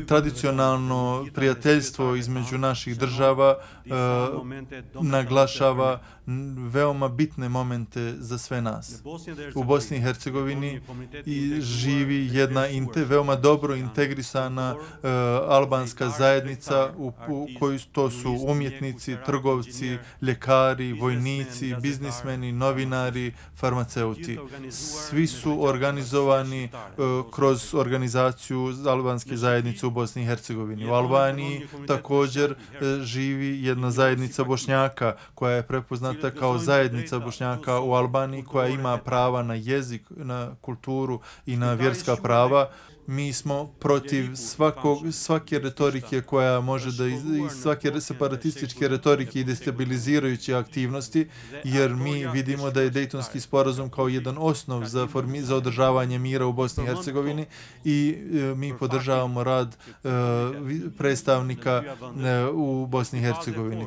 Tradicionalno prijateljstvo između naših država naglašava veoma bitne momente za sve nas. U Bosni i Hercegovini živi jedna veoma dobro integrisana albanska zajednica u kojoj to su umjetnici, trgovci, ljekari, vojnici, biznismeni, novinari, farmaceuti. Svi su organizovani kroz organizaciju albanske zajednice u Bosni i Hercegovini. U Albaniji također živi jedna zajednica Bošnjaka koja je prepoznata kao zajednica Bošnjaka u Albaniji, koja ima prava na jezik, na kulturu i na vjerska prava. Mi smo protiv svake retorike koja može svake separatističke retorike i destabilizirajuće aktivnosti, jer mi vidimo da je Dejtonski sporazum kao jedan osnov za održavanje mira u Bosni i Hercegovini i mi podržavamo rad predstavnika u Bosni i Hercegovini.